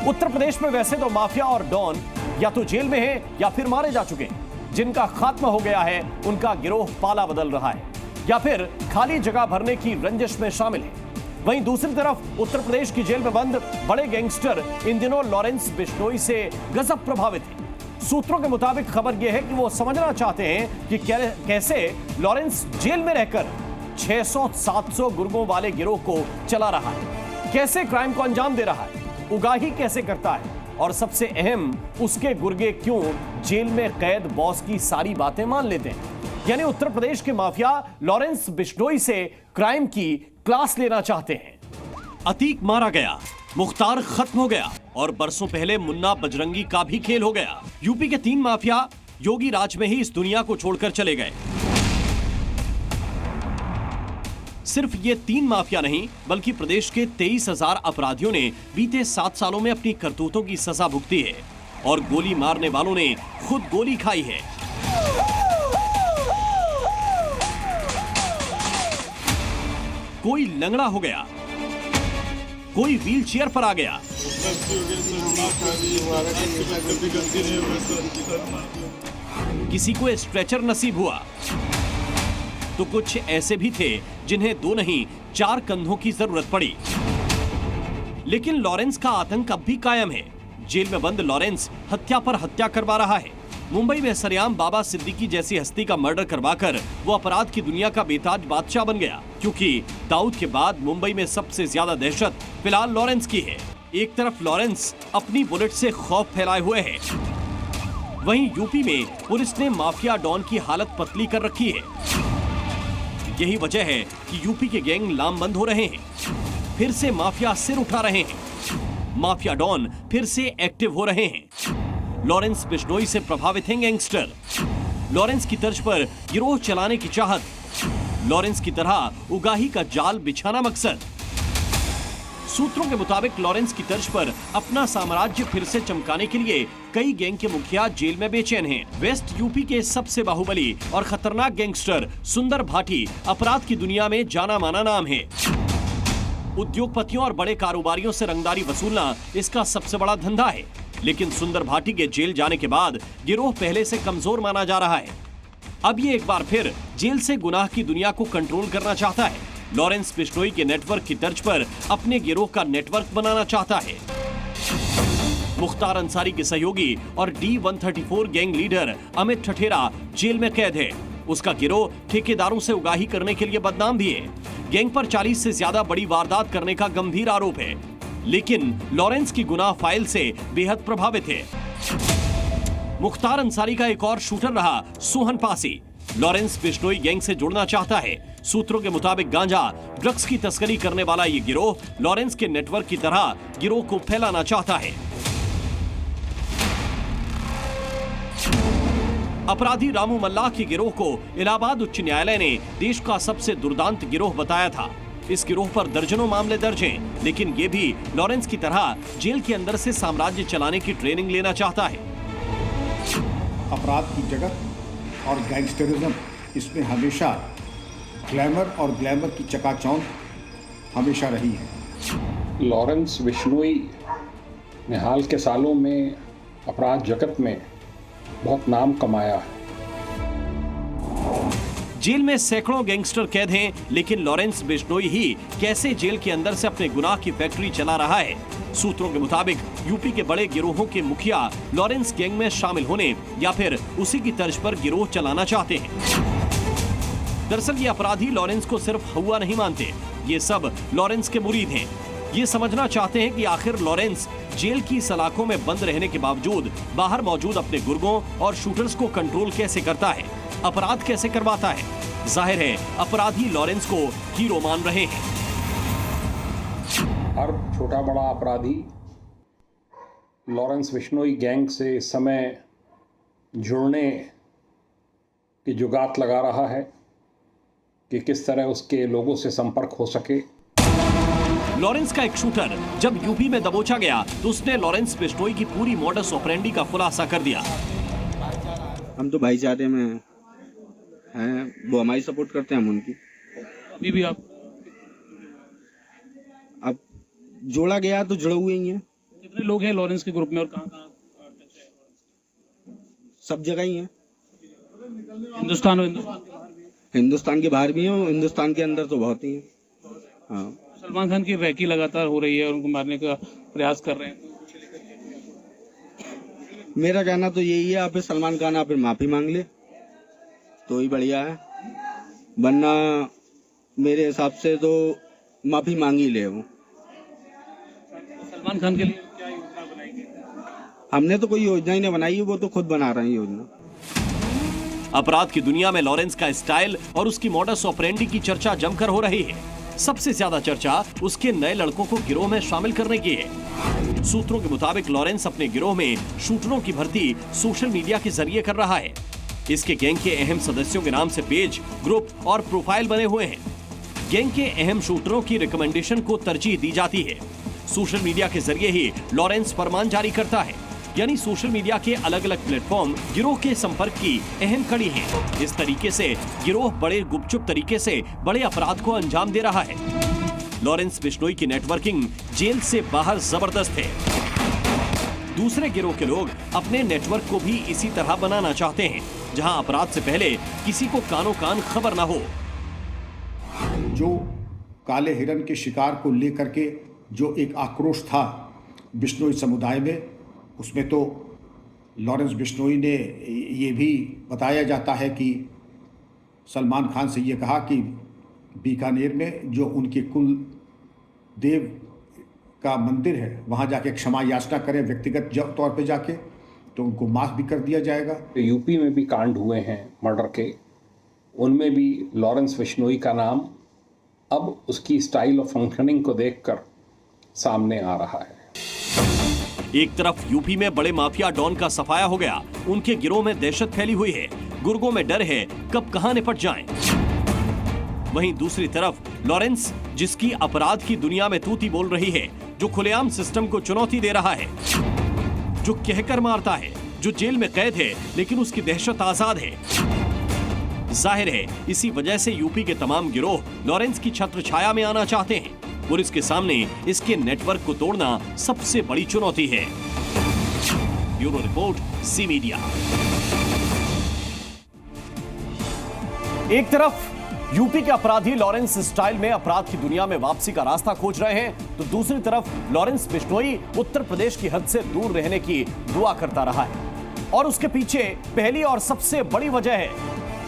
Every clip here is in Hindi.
उत्तर प्रदेश में वैसे तो माफिया और डॉन या तो जेल में है या फिर मारे जा चुके हैं। जिनका खात्मा हो गया है उनका गिरोह पाला बदल रहा है या फिर खाली जगह भरने की रंजिश में शामिल है। वहीं दूसरी तरफ उत्तर प्रदेश की जेल में बंद बड़े गैंगस्टर इन दिनों लॉरेंस बिश्नोई से गजब प्रभावित हैं। सूत्रों के मुताबिक खबर यह है कि वो समझना चाहते हैं कि कैसे लॉरेंस जेल में रहकर 600-700 गुर्गों वाले गिरोह को चला रहा है, कैसे क्राइम को अंजाम दे रहा है, उगाही कैसे करता है और सबसे अहम उसके गुर्गे क्यों जेल में कैद बॉस की सारी बातें मान लेते हैं। यानी उत्तर प्रदेश के माफिया लॉरेंस बिश्नोई से क्राइम की क्लास लेना चाहते हैं। अतीक मारा गया, मुख्तार खत्म हो गया और बरसों पहले मुन्ना बजरंगी का भी खेल हो गया। यूपी के 3 माफिया योगी राज में ही इस दुनिया को छोड़कर चले गए। सिर्फ ये 3 माफिया नहीं बल्कि प्रदेश के 23,000 अपराधियों ने बीते 7 सालों में अपनी करतूतों की सजा भुगती है और गोली मारने वालों ने खुद गोली खाई है। कोई लंगड़ा हो गया, कोई व्हीलचेयर पर आ गया, किसी को स्ट्रेचर नसीब हुआ, तो कुछ ऐसे भी थे जिन्हें 2 नहीं 4 कंधों की जरूरत पड़ी। लेकिन लॉरेंस का आतंक अब भी कायम है। जेल में बंद लॉरेंस हत्या पर हत्या करवा रहा है। मुंबई में सरेआम बाबा सिद्दीकी जैसी हस्ती का मर्डर करवाकर वो अपराध की दुनिया का बेताज बादशाह बन गया, क्योंकि दाऊद के बाद मुंबई में सबसे ज्यादा दहशत फिलहाल लॉरेंस की है। एक तरफ लॉरेंस अपनी बुलेट से खौफ फैलाए हुए है, वहीं यूपी में पुलिस ने माफिया डॉन की हालत पतली कर रखी है। यही वजह है कि यूपी के गैंग लामबंद हो रहे हैं, फिर से माफिया सिर उठा रहे हैं, माफिया डॉन फिर से एक्टिव हो रहे हैं। लॉरेंस बिश्नोई से प्रभावित हैं गैंगस्टर, लॉरेंस की तर्ज पर गिरोह चलाने की चाहत, लॉरेंस की तरह उगाही का जाल बिछाना मकसद। सूत्रों के मुताबिक लॉरेंस की तर्ज पर अपना साम्राज्य फिर से चमकाने के लिए कई गैंग के मुखिया जेल में बेचैन हैं। वेस्ट यूपी के सबसे बाहुबली और खतरनाक गैंगस्टर सुंदर भाटी अपराध की दुनिया में जाना माना नाम है। उद्योगपतियों और बड़े कारोबारियों से रंगदारी वसूलना इसका सबसे बड़ा धंधा है। लेकिन सुंदर भाटी के जेल जाने के बाद गिरोह पहले से कमजोर माना जा रहा है। अब ये एक बार फिर जेल से गुनाह की दुनिया को कंट्रोल करना चाहता है। लॉरेंस बिश्नोई के नेटवर्क की तर्ज पर अपने गिरोह का नेटवर्क बनाना चाहता है। मुख्तार अंसारी के सहयोगी और D134 gang leader Amit Thathera jail में कैद है। उसका गिरोह ठेकेदारों से उगाही करने के लिए बदनाम भी है। गैंग पर 40 से ज्यादा बड़ी वारदात करने का गंभीर आरोप है। लेकिन लॉरेंस की गुनाह फाइल से बेहद प्रभावित है। मुख्तार अंसारी का एक और शूटर रहा सोहन पासी। लॉरेंस बिश्नोई गैंग से जुड़ना चाहता है। सूत्रों के मुताबिक गांजा ड्रग्स की तस्करी करने वाला ये गिरोह लॉरेंस के नेटवर्क की तरह गिरोह को फैलाना चाहता है। अपराधी रामू मल्लाह के गिरोह को इलाहाबाद उच्च न्यायालय ने देश का सबसे दुर्दांत गिरोह बताया था। इस गिरोह पर दर्जनों मामले दर्ज हैं, लेकिन ये भी लॉरेंस की तरह जेल के अंदर से साम्राज्य चलाने की ट्रेनिंग लेना चाहता है। अपराध की जगत और गैंगस्टरिज्म, इसमें हमेशा ग्लैमर और ग्लैमर की चकाचौंध हमेशा रही है। लॉरेंस बिश्नोई ने हाल के सालों में अपराध जगत में बहुत नाम कमाया है। जेल में सैकड़ों गैंगस्टर कैद हैं, लेकिन लॉरेंस बिश्नोई ही कैसे जेल के अंदर से अपने गुनाह की फैक्ट्री चला रहा है। सूत्रों के मुताबिक यूपी के बड़े गिरोहों के मुखिया लॉरेंस गैंग में शामिल होने या फिर उसी की तर्ज पर गिरोह चलाना चाहते हैं। दरअसल ये अपराधी लॉरेंस को सिर्फ हुआ नहीं मानते, ये सब लॉरेंस के मुरीद हैं। ये समझना चाहते हैं कि आखिर लॉरेंस जेल की सलाखों में बंद रहने के बावजूद बाहर मौजूद अपने गुर्गों और शूटर्स को कंट्रोल कैसे करता है, अपराध कैसे करवाता है। जाहिर है अपराधी लॉरेंस को हीरो मान रहे हैं। हर छोटा बड़ा अपराधी लॉरेंस बिश्नोई गैंग से इस समय जुड़ने की जुगात लगा रहा है कि किस तरह उसके लोगों से संपर्क हो सके। लॉरेंस का एक शूटर जब यूपी में दबोचा गया तो उसने लॉरेंस बिश्नोई की पूरी मॉडस ऑपरेंडी का खुलासा कर दिया। हम तो भाईचारे में हैं, वो हमारी सपोर्ट करते हैं, हम उनकी। अभी भी आप अब जोड़ा गया तो जुड़े हुए ही हैं। कितने लोग हैं लॉरेंस के ग्रुप में और कहाँ कहाँ टच है? सब जगह ही है, हिंदुस्तान और हिंदुस्तान के बाहर भी? हिंदुस्तान के बाहर भी हैं और हिंदुस्तान के अंदर तो बहुत ही हैं। हाँ, सलमान खान की रैकी लगातार हो रही है और उनको मारने का प्रयास कर रहे हैं, तो कुछ लेकर के? मेरा कहना तो यही है, आप सलमान खान आप माफ़ी मांग ले तो ही बढ़िया है, वरना मेरे हिसाब से तो माफ़ी मांग ही ले वो। सलमान खान के लिए क्या योजना बनाएंगे? हमने तो कोई योजना ही नहीं बनाई है, वो तो खुद बना रहे हैं योजना। अपराध की दुनिया में लॉरेंस का स्टाइल और उसकी मॉडस ऑपरेंडी की चर्चा जमकर हो रही है। सबसे ज्यादा चर्चा उसके नए लड़कों को गिरोह में शामिल करने की है। सूत्रों के मुताबिक लॉरेंस अपने गिरोह में शूटरों की भर्ती सोशल मीडिया के जरिए कर रहा है। इसके गैंग के अहम सदस्यों के नाम से पेज, ग्रुप और प्रोफाइल बने हुए हैं। गैंग के अहम शूटरों की रिकमेंडेशन को तरजीह दी जाती है। सोशल मीडिया के जरिए ही लॉरेंस फरमान जारी करता है, यानी सोशल मीडिया के अलग अलग प्लेटफॉर्म गिरोह के संपर्क की अहम कड़ी हैं। इस तरीके से गिरोह बड़े गुपचुप तरीके से बड़े अपराध को अंजाम दे रहा है। लॉरेंस बिश्नोई की नेटवर्किंग जेल से बाहर जबरदस्त है। दूसरे गिरोह के लोग अपने नेटवर्क को भी इसी तरह बनाना चाहते हैं, जहां अपराध से पहले किसी को कानो कान खबर ना हो। जो काले हिरन के शिकार को लेकर के जो एक आक्रोश था बिश्नोई समुदाय में, उसमें तो लॉरेंस बिश्नोई ने ये भी बताया जाता है कि सलमान खान से ये कहा कि बीकानेर में जो उनके कुल देव का मंदिर है वहाँ जाके क्षमा याचना करें व्यक्तिगत तौर पे जाके, तो उनको माफ़ भी कर दिया जाएगा। यूपी में भी कांड हुए हैं मर्डर के, उनमें भी लॉरेंस बिश्नोई का नाम अब उसकी स्टाइल ऑफ फंक्शनिंग को देखकर सामने आ रहा है। एक तरफ यूपी में बड़े माफिया डॉन का सफाया हो गया, उनके गिरोह में दहशत फैली हुई है, गुर्गों में डर है कब कहां निपट जाएं। वहीं दूसरी तरफ लॉरेंस, जिसकी अपराध की दुनिया में तूती बोल रही है, जो खुलेआम सिस्टम को चुनौती दे रहा है, जो कहकर मारता है, जो जेल में कैद है लेकिन उसकी दहशत आजाद है। जाहिर है इसी वजह से यूपी के तमाम गिरोह लॉरेंस की छत्र छाया में आना चाहते हैं। पुलिस के सामने इसके नेटवर्क को तोड़ना सबसे बड़ी चुनौती है। Bureau report, C media. एक तरफ यूपी के अपराधी लॉरेंस स्टाइल में अपराध की दुनिया में वापसी का रास्ता खोज रहे हैं, तो दूसरी तरफ लॉरेंस बिश्नोई उत्तर प्रदेश की हद से दूर रहने की दुआ करता रहा है। और उसके पीछे पहली और सबसे बड़ी वजह है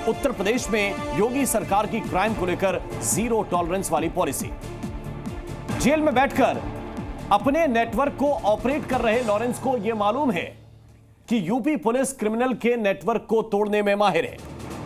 उत्तर प्रदेश में योगी सरकार की क्राइम को लेकर जीरो टॉलरेंस वाली पॉलिसी। जेल में बैठकर अपने नेटवर्क को ऑपरेट कर रहे लॉरेंस को यह मालूम है कि यूपी पुलिस क्रिमिनल के नेटवर्क को तोड़ने में माहिर है,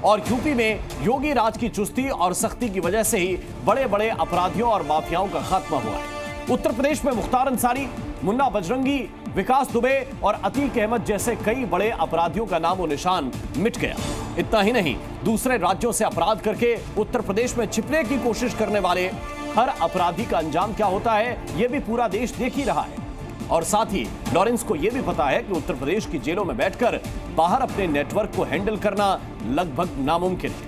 और यूपी में योगी राज की चुस्ती और सख्ती की वजह से ही बड़े बड़े अपराधियों और माफियाओं का खात्मा हुआ है। उत्तर प्रदेश में मुख्तार अंसारी, मुन्ना बजरंगी, विकास दुबे और अतीक अहमद जैसे कई बड़े अपराधियों का नामो निशान मिट गया। इतना ही नहीं, दूसरे राज्यों से अपराध करके उत्तर प्रदेश में छिपने की कोशिश करने वाले हर अपराधी का अंजाम क्या होता है, यह भी पूरा देश देख ही रहा है। और साथ ही लॉरेंस को यह भी पता है कि उत्तर प्रदेश की जेलों में बैठकर बाहर अपने नेटवर्क को हैंडल करना लगभग नामुमकिन है।